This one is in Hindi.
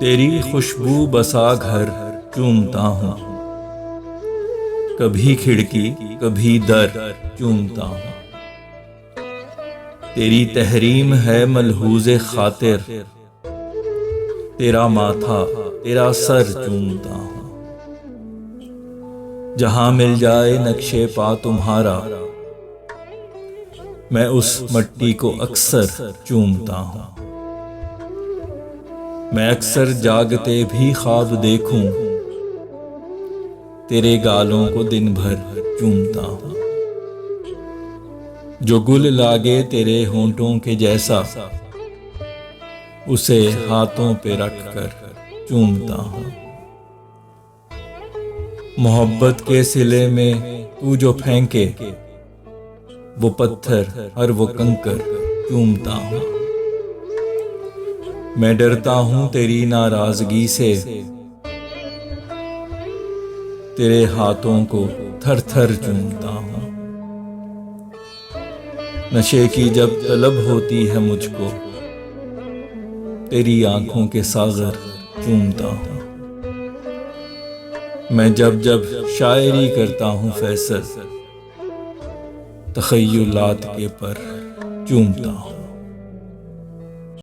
तेरी खुशबू बसा घर चूमता हूँ, कभी खिड़की कभी दर चूमता हूँ। तेरी तहरीम है मलहूज़े खातिर, तेरा माथा तेरा सर चूमता हूँ। जहाँ मिल जाए नक्शे पा तुम्हारा, मैं उस मट्टी को अक्सर चूमता हूँ। मैं अक्सर जागते भी ख्वाब देखूं, तेरे गालों को दिन भर चूमता हूँ। जो गुल लागे तेरे होंठों के जैसा, उसे हाथों पे रख कर चूमता हूँ। मोहब्बत के सिले में तू जो फेंके, वो पत्थर हर वो कंकर चूमता हूँ। मैं डरता हूँ तेरी नाराजगी से, तेरे हाथों को थर थर चूमता हूँ। नशे की जब तलब होती है मुझको, तेरी आंखों के सागर चूमता हूँ। मैं जब जब शायरी करता हूँ फैसल, तख़य्युलात के पर चूमता हूँ।